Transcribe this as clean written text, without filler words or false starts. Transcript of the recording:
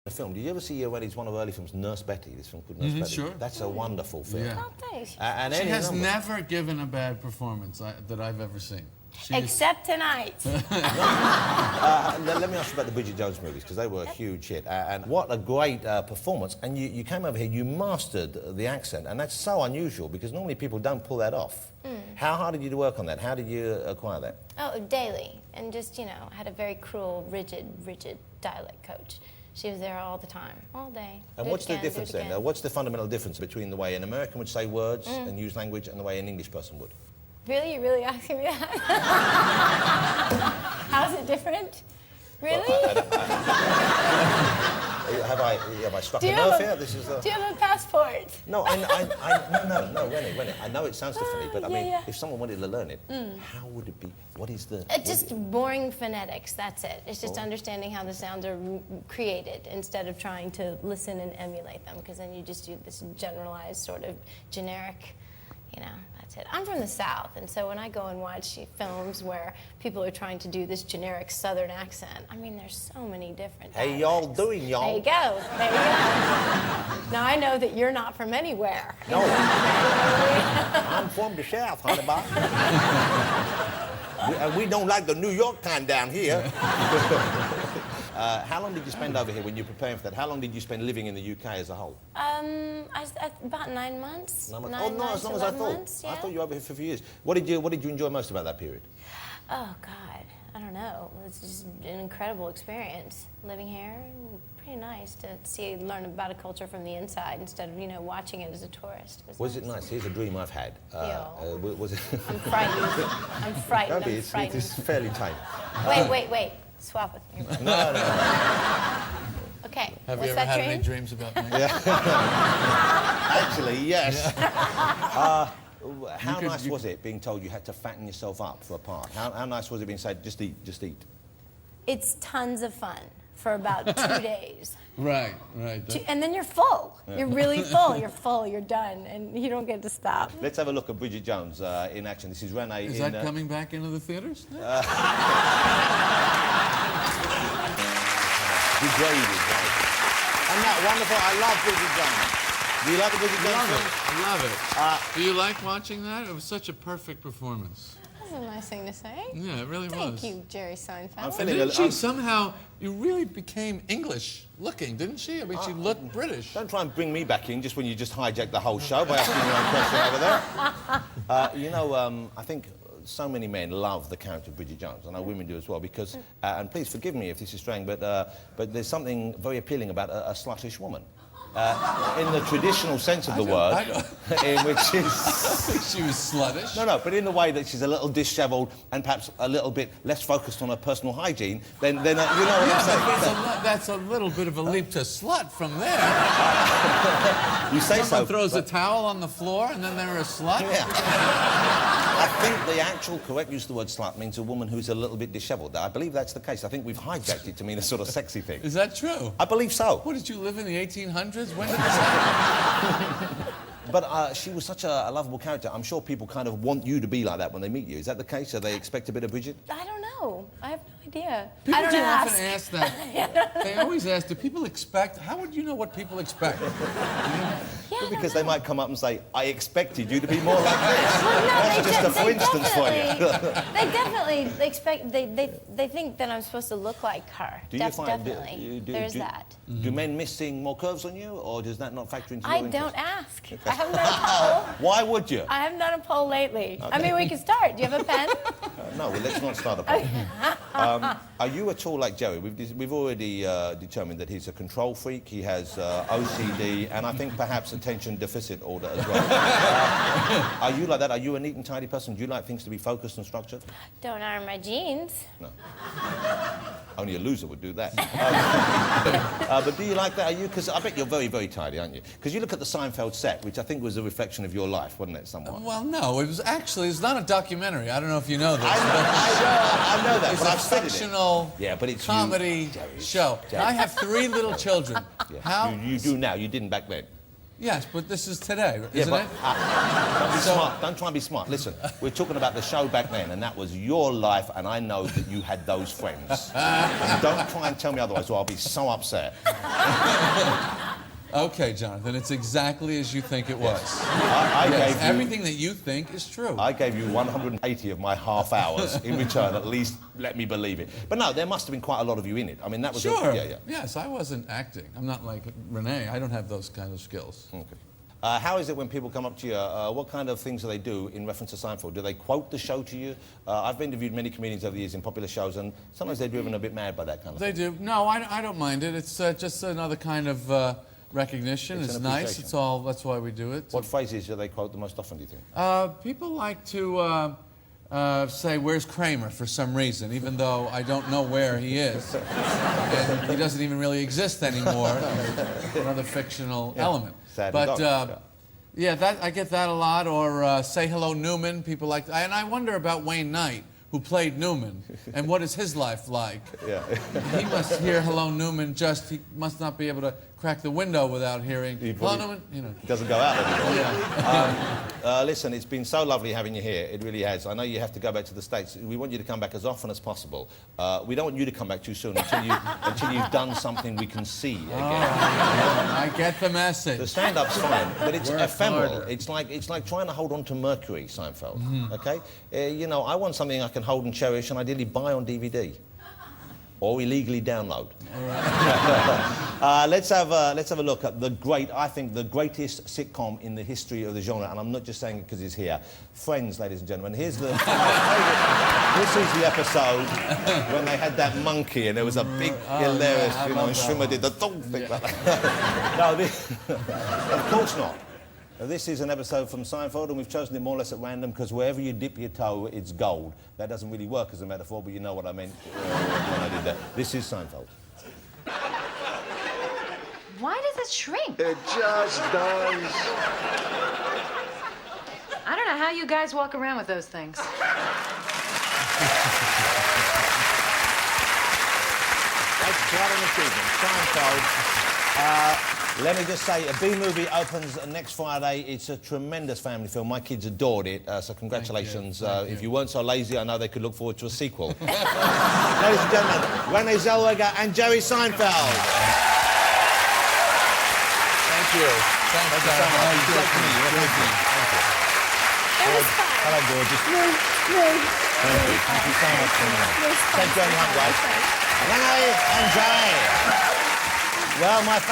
The film. Did you ever see when it's one of her early films, Nurse Betty? This film called Nurse Betty. Sure. That's a wonderful film. Yeah. Oh, thanks. And She any has number. never given a bad performance that I've ever seen. Except tonight. Let me ask you about the Bridget Jones movies, because they were a huge hit. And what a great performance. And you came over here, you mastered the accent, and that's so unusual, because normally people don't pull that off. How hard did you work on that? How did you acquire that? Oh, daily. And just, you know, had a very cruel, rigid dialect coach. She was there all the time, all day. And what's the difference then? What's the fundamental difference between the way an American would say words and use language and the way an English person would? Really? You're really asking me that? How's it different? Really? Have I struck a nerve here? This is do you have a passport? No, no, Rennie. I know it sounds differently, but I mean, if someone wanted to learn it, how would it be? What is the... Just boring phonetics, that's it. It's just understanding how the sounds are created instead of trying to listen and emulate them, because then you just do this generalized sort of generic, you know, that's it. I'm from the South, and so when I go and watch films where people are trying to do this generic Southern accent, I mean, there's so many different dialects. Hey, y'all doing, y'all? There you go. There you go. Now I know that you're not from anywhere. No. I'm from the South, honey bun. And we don't like the New York kind down here. How long did you spend over here when you were preparing for that? How long did you spend living in the UK as a whole? About 9 months. 9 months. Oh, no, as long as I thought. Months, yeah. I thought you were over here for a few years. What did you enjoy most about that period? Oh, God. I don't know. It's just an incredible experience living here. Pretty nice to learn about a culture from the inside instead of, you know, watching it as a tourist. Was it nice? Here's a dream I've had. Was it? I'm frightened. I'm frightened. No, it's fairly tame. Wait. Swap with me. No. Okay. Have What's you ever that had dream? any dreams about me? Actually, yes. How nice was it being told you had to fatten yourself up for a part? How nice was it being said, just eat? It's tons of fun for about 2 days. Right. And then you're full. You're really full. You're full. You're done. And you don't get to stop. Let's have a look at Bridget Jones in action. This is Renee. Is that coming back into the theaters? Degraded, right? And that wonderful. I love Bridget Jones. Do you like the Bridget Jones film? I love it. Do you like watching that? It was such a perfect performance. That's a nice thing to say. Yeah, it really was. Thank you, Jerry Seinfeld. And didn't she somehow, you really became English looking, didn't she? I mean, she looked British. Don't try and bring me back in just when you just hijacked the whole show by asking your own question over there. You know, I think so many men love the character of Bridget Jones. I know women do as well, because, and please forgive me if this is strange, but there's something very appealing about a sluttish woman. In the traditional sense of the word, in which she was sluttish. No, but in the way that she's a little dishevelled and perhaps a little bit less focused on her personal hygiene, then you know what I'm saying. That's a little bit of a leap to slut from there. You say Someone so. throws a towel on the floor and then they're a slut? Yeah. I think the actual correct use of the word slut means a woman who's a little bit dishevelled. I believe that's the case. I think we've hijacked it to mean a sort of sexy thing. Is that true? I believe so. What, did you live in the 1800s? When did this happen? But she was such a lovable character. I'm sure people kind of want you to be like that when they meet you. Is that the case? Do they expect a bit of Bridget? I don't know. I have no idea. People I don't do ask. often ask that. They always ask, do people expect? How would you know what people expect? Yeah, Because they might come up and say, I expected you to be more like this. Well, no, That's just a for instance for you. They definitely expect. They think that I'm supposed to look like her. Do you find definitely? There's that. Do men miss seeing more curves on you, or does that not factor into your I interest? don't ask. I haven't done a poll. Why would you? I haven't done a poll lately. I mean, we can start. Do you have a pen? No, well, let's not start a poll. Are you at all like Jerry? We've already determined that he's a control freak. He has OCD, and I think perhaps attention deficit order as well. Are you like that? Are you a neat and tidy person? Do you like things to be focused and structured? Don't iron my jeans. No. Only a loser would do that. But do you like that? Are you? Because I bet you're very, very tidy, aren't you? Because you look at the Seinfeld set, which I think was a reflection of your life, wasn't it, somewhat? Well, no, it's not a documentary. I don't know if you know this. I know that, It's but a I've studied it. fictional but it's comedy show. Jerry. I have 3 little children. Yeah. How? You do now. You didn't back then. Yes, but this is today, Yeah, isn't but it? don't be So- smart. Don't try and be smart. Listen, we're talking about the show back then, and that was your life, and I know that you had those friends. And don't try and tell me otherwise, or I'll be so upset. Okay, Jonathan, it's exactly as you think it was. I Yes, gave you, everything that you think is true. I gave you 180 of my half hours in return. At least let me believe it. But no, there must have been quite a lot of you in it. I mean, that was Sure. Yeah, yeah. Yes, I wasn't acting. I'm not like Renee. I don't have those kind of skills. Okay. How is it when people come up to you? What kind of things do they do in reference to Seinfeld? Do they quote the show to you? I've interviewed many comedians over the years in popular shows, and sometimes they're driven a bit mad by that kind of They thing. do. No, I don't mind it. It's just another kind of recognition. It's It's an nice. appreciation. It's all. That's why we do it. What phrases do they quote the most often, do you think? People like to say, "Where's Kramer?" for some reason, even though I don't know where he is, and he doesn't even really exist anymore. Another fictional element. Sad But dog. yeah, that I get that a lot. Or say hello, Newman. People like, and I wonder about Wayne Knight, who played Newman, and what is his life like? Yeah. He must hear hello, Newman. He must not be able to crack the window without hearing He hello, probably- Newman. You know. It doesn't go out anymore. Yeah. Listen, it's been so lovely having you here. It really has. I know you have to go back to the States. We want you to come back as often as possible. We don't want you to come back too soon until you've done something we can see again. I get the message. The stand-up's fine, but it's Work ephemeral. harder. It's like trying to hold on to Mercury, Seinfeld. Mm-hmm. Okay? You know, I want something I can hold and cherish and ideally buy on DVD. Or illegally download. Let's have a look at I think the greatest sitcom in the history of the genre, and I'm not just saying it because he's here. Friends, ladies and gentlemen. Here's the this is the episode when they had that monkey and there was a big hilarious, yeah, I you know, love and that Schwimmer one. did the dog thing like that. No, of course not. This is an episode from Seinfeld, and we've chosen it more or less at random because wherever you dip your toe, it's gold. That doesn't really work as a metaphor, but you know what I meant when I did that. This is Seinfeld. Why does it shrink? It just does. I don't know how you guys walk around with those things. That's quite an achievement. Seinfeld. Let me just say, a B movie opens next Friday. It's a tremendous family film. My kids adored it, so congratulations. Thank If you. you weren't so lazy, I know they could look forward to a sequel. Ladies and gentlemen, Renee Zellweger and Jerry Seinfeld. Thank you. Thank you so much. It's great to meet you. Thank you. It was fun. Hello, gorgeous. Thank you. Thank you so much for coming on. It was fun. Thank you, Hunt, guys. Renee and Jerry. Well, my